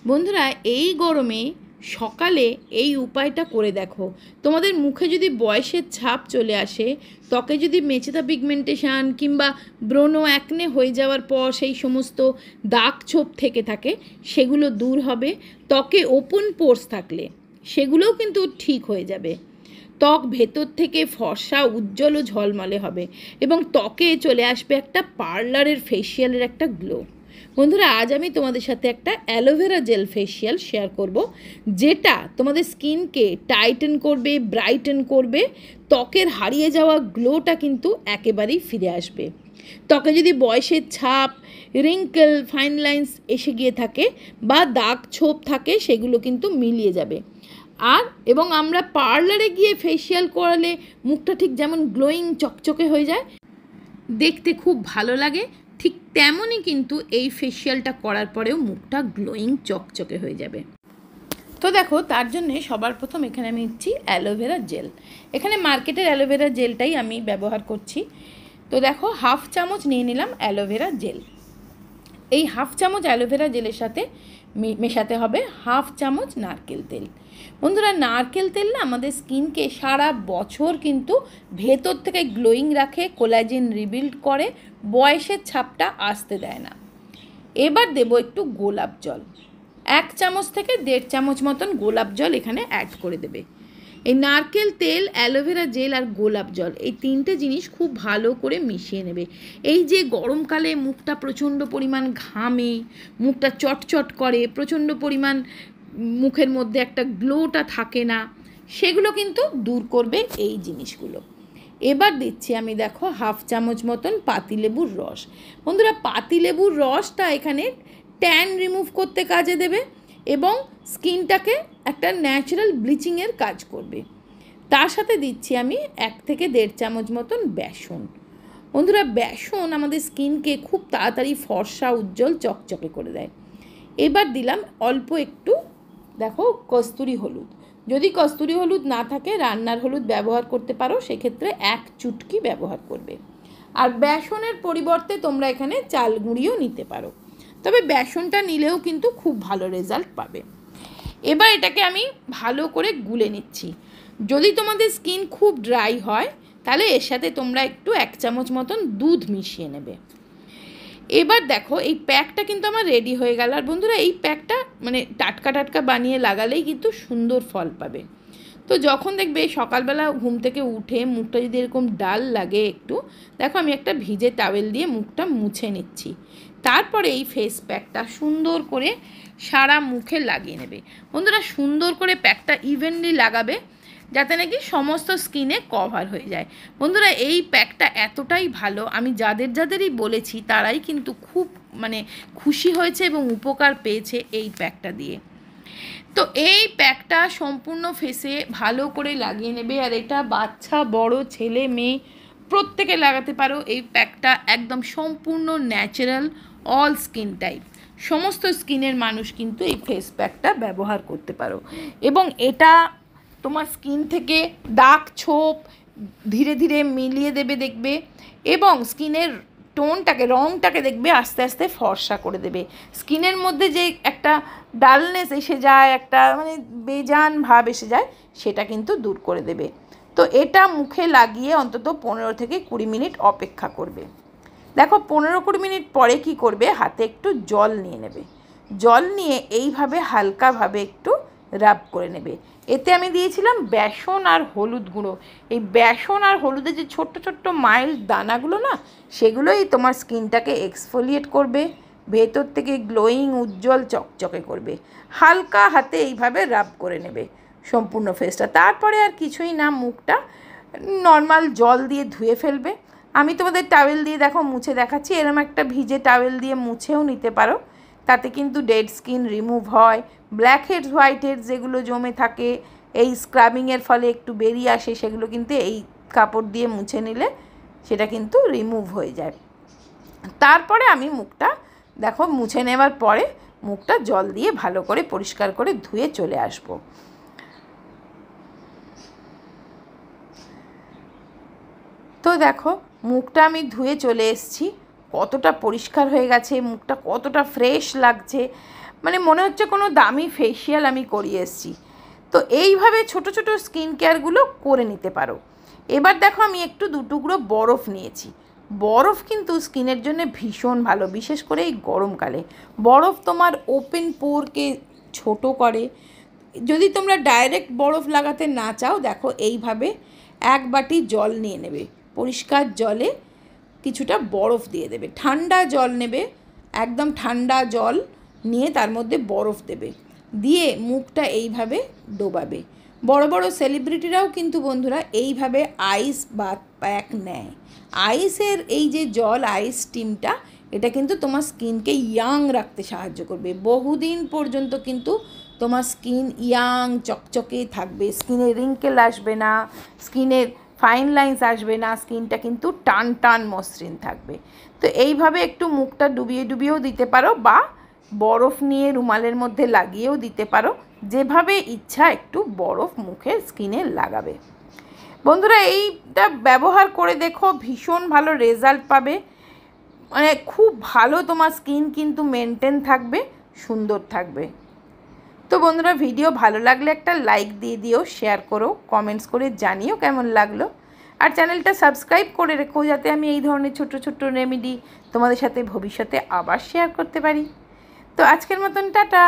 বন্ধুরা, এই গরমে সকালে এই উপায়টা করে দেখো। তোমাদের মুখে যদি বয়সের ছাপ চলে আসে, ত্বকে যদি মেচেদা পিগমেন্টেশন কিংবা ব্রণ অ্যাকনে হয়ে যাওয়ার পর সেই সমস্ত দাগ ছোপ থেকে থাকে, সেগুলো দূর হবে। ত্বকে ওপেন পোর্স থাকলে সেগুলোও কিন্তু ঠিক হয়ে যাবে। ত্বক ভেতর থেকে ফর্সা, উজ্জ্বল ও ঝলমলে হবে এবং ত্বকে চলে আসবে একটা পার্লারের ফেসিয়ালের একটা গ্লো। বন্ধুরা, আজ আমি তোমাদের সাথে একটা অ্যালোভেরা জেল ফেসিয়াল শেয়ার করব, যেটা তোমাদের স্কিনকে টাইটেন করবে, ব্রাইটেন করবে। ত্বকের হারিয়ে যাওয়া গ্লোটা কিন্তু একেবারেই ফিরে আসবে। ত্বকে যদি বয়সের ছাপ, রিঙ্কেল, ফাইন লাইন্স এসে গিয়ে থাকে বা দাগ ছোপ থাকে, সেগুলো কিন্তু মিলিয়ে যাবে। এবং আমরা পার্লারে গিয়ে ফেসিয়াল করালে মুখটা ঠিক যেমন গ্লোয়িং চকচকে হয়ে যায়, দেখতে খুব ভালো লাগে, ঠিক তেমনই কিন্তু এই ফেসিয়ালটা করার পরেও মুখটা গ্লোয়িং চকচকে হয়ে যাবে। তো দেখো, তার জন্যে সবার প্রথম এখানে আমি নিচ্ছি অ্যালোভেরা জেল। এখানে মার্কেটের অ্যালোভেরা জেলটাই আমি ব্যবহার করছি। তো দেখো, 1/2 চামচ নিয়ে নিলাম অ্যালোভেরা জেল। এই 1/2 চামচ অ্যালোভেরা জেলের সাথে মেশাতে হবে 1/2 চামচ নারকেল তেল। বন্ধুরা, নারকেল তেল না আমাদের স্কিনকে সারা বছর কিন্তু ভেতর থেকে গ্লোয়িং রাখে, কোলাজেন রিবিল্ড করে, বয়সের ছাপটা আসতে দেয় না। এবার দেব একটু গোলাপ জল। 1 চামচ থেকে 1.5 চামচ মতন গোলাপ জল এখানে অ্যাড করে দেবে। এই নারকেল তেল, অ্যালোভেরা জেল আর গোলাপ জল, এই 3টে জিনিস খুব ভালো করে মিশিয়ে নেবে। এই যে গরমকালে মুখটা প্রচণ্ড পরিমাণ ঘামে, মুখটা চটচট করে, প্রচণ্ড পরিমাণ মুখের মধ্যে একটা গ্লোটা থাকে না, সেগুলো কিন্তু দূর করবে এই জিনিসগুলো। এবার দিচ্ছি আমি, দেখো, 1/2 চামচ মতন পাতিলেবুর রস। বন্ধুরা, পাতিলেবুর রসটা এখানে ট্যান রিমুভ করতে কাজে দেবে এবং স্কিনটাকে একটা ন্যাচারাল ব্লিচিংয়ের কাজ করবে। তার সাথে দিচ্ছি আমি 1 থেকে 1.5 চামচ মতন বেসন। বন্ধুরা, বেসন আমাদের স্কিনকে খুব তাড়াতাড়ি ফর্সা, উজ্জ্বল, চকচকে করে দেয়। এবার দিলাম অল্প একটু, দেখো, কস্তুরি হলুদ। যদি কস্তুরি হলুদ না থাকে, রান্নার হলুদ ব্যবহার করতে পারো, সেক্ষেত্রে 1 চুটকি ব্যবহার করবে। আর বেসনের পরিবর্তে তোমরা এখানে চাল গুঁড়িও নিতে পারো, তবে বেসনটা নিলেও কিন্তু খুব ভালো রেজাল্ট পাবে। এবার এটাকে আমি ভালো করে গুলে নিচ্ছি। যদি তোমাদের স্কিন খুব ড্রাই হয়, তাহলে এর সাথে তোমরা একটু 1 চামচ মতন দুধ মিশিয়ে নেবে। এবার দেখো, এই প্যাকটা কিন্তু আমার রেডি হয়ে গেল। আর বন্ধুরা, এই প্যাকটা মানে টাটকা টাটকা বানিয়ে লাগালেই কিন্তু সুন্দর ফল পাবে। তো যখন দেখবে সকালবেলা ঘুম থেকে উঠে মুখটা যদি এরকম ডাল লাগে একটু, দেখো, আমি একটা ভিজে টাওয়েল দিয়ে মুখটা মুছে নিচ্ছি। তারপরে এই ফেস প্যাকটা সুন্দর করে সারা মুখে লাগিয়ে নেবে। বন্ধুরা, সুন্দর করে প্যাকটা ইভেনলি লাগাবে, যাতে নাকি সমস্ত স্কিনে কভার হয়ে যায়। বন্ধুরা, এই প্যাকটা এতটাই ভালো, আমি যাদেরই বলেছি তারাই কিন্তু খুব খুশি হয়েছে এবং উপকার পেয়েছে এই প্যাকটা দিয়ে। তো এই প্যাকটা সম্পূর্ণ ফেসে ভালো করে লাগিয়ে নেবে। আর এটা বাচ্চা, বড়, ছেলে, মেয়ে প্রত্যেকে লাগাতে পারো। এই প্যাকটা একদম সম্পূর্ণ ন্যাচারাল, অল স্কিন টাইপ, সমস্ত স্কিনের মানুষ কিন্তু এই ফেস প্যাকটা ব্যবহার করতে পারো। এবং এটা তোমার স্কিন থেকে দাগ ছোপ ধীরে ধীরে মিলিয়ে দেবে, দেখবে, এবং স্কিনের রঙটাকে দেখবে আস্তে আস্তে ফর্সা করে দেবে। স্কিনের মধ্যে যে একটা ডালনেস এসে যায়, একটা বেজান ভাব এসে যায়, সেটা কিন্তু দূর করে দেবে। তো এটা মুখে লাগিয়ে অন্তত 15 থেকে 20 মিনিট অপেক্ষা করবে। দেখো, 15-20 মিনিট পরে কি করবে, হাতে একটু জল নিয়ে নেবে। জল নিয়ে এইভাবে হালকাভাবে একটু রাব করে নেবে। এতে আমি দিয়েছিলাম বেসন আর হলুদ গুঁড়ো। এই বেসন আর হলুদের যে ছোট্ট ছোট্ট মাইল্ড দানাগুলো না, সেগুলোই তোমার স্কিনটাকে এক্সফোলিয়েট করবে, ভেতর থেকে গ্লোয়িং, উজ্জ্বল, চকচকে করবে। হালকা হাতে এইভাবে রাব করে নেবে সম্পূর্ণ ফেসটা। তারপরে আর কিছুই না, মুখটা নর্মাল জল দিয়ে ধুয়ে ফেলবে। আমি তোমাদের টাওয়েল দিয়ে, দেখো, মুছে দেখাচ্ছি। এরকম একটা ভিজে টাওয়েল দিয়ে মুছেও নিতে পারো, তাতে কিন্তু ডেড স্কিন রিমুভ হয়। ব্ল্যাক হেডস, হোয়াইট হেডস যেগুলো জমে থাকে, এই স্ক্রাবিংয়ের ফলে একটু বেরিয়ে আসে, সেগুলো কিন্তু এই কাপড় দিয়ে মুছে নিলে সেটা কিন্তু রিমুভ হয়ে যায়। তারপরে আমি মুখটা, দেখো, মুছে নেওয়ার পরে মুখটা জল দিয়ে ভালো করে পরিষ্কার করে ধুয়ে চলে আসবো। তো দেখো, মুখটা আমি ধুয়ে চলে এসেছি, কতটা পরিষ্কার হয়ে গেছে, মুখটা কতটা ফ্রেশ লাগছে। মানে মনে হচ্ছে কোনো দামি ফেসিয়াল আমি করিয়ে এসেছি। তো এইভাবে ছোট ছোট স্কিন কেয়ারগুলো করে নিতে পারো। এবার দেখো আমি একটু 2 টুকরো বরফ নিয়েছি। বরফ কিন্তু স্কিনের জন্য ভীষণ ভালো, বিশেষ করে এই গরমকালে। বরফ তোমার ওপেন পোরকে ছোট করে। যদি তোমরা ডাইরেক্ট বরফ লাগাতে না চাও, দেখো এইভাবে 1 বাটি জল নিয়ে নেবে, পরিষ্কার জলে কিছুটা বরফ দিয়ে দেবে, ঠান্ডা জল নেবে, একদম ঠান্ডা জল নিয়ে তার মধ্যে বরফ দেবে, দিয়ে মুখটা এইভাবে ডোবাবে। বড় বড় সেলিব্রিটিরাও কিন্তু বন্ধুরা এইভাবে আইস বাথ প্যাক নেয়। আইসের এই যে জল, আইস স্টিমটা, এটা কিন্তু তোমার স্কিনকে ইয়াং রাখতে সাহায্য করবে। বহুদিন পর্যন্ত কিন্তু তোমার স্কিন ইয়াং চকচকে থাকবে, স্কিনে রিঙ্কেল আসবে না, স্কিনের ফাইন লাইন্স আসবে না, স্কিনটা কিন্তু টান টান মসৃণ থাকবে। তো এইভাবে একটু মুখটা ডুবিয়ে ডুবিয়েও দিতে পারো, বা বরফ নিয়ে রুমালের মধ্যে লাগিয়েও দিতে পারো, যেভাবে ইচ্ছা একটু বরফ মুখের স্কিনে লাগাবে। বন্ধুরা এইটা ব্যবহার করে দেখো, ভীষণ ভালো রেজাল্ট পাবে। মানে খুব ভালো তোমার স্কিন কিন্তু মেনটেন থাকবে, সুন্দর থাকবে। তো বন্ধুরা ভিডিও ভালো লাগলে একটা লাইক দিয়ে দিও, শেয়ার করো, কমেন্টস করে জানিও কেমন লাগলো। আর চ্যানেলটা সাবস্ক্রাইব করে রেখো, যাতে আমি এই ধরনের ছোট ছোট রেমেডি তোমাদের সাথে ভবিষ্যতে আবার শেয়ার করতে পারি। তো আজকের মতন টাটা।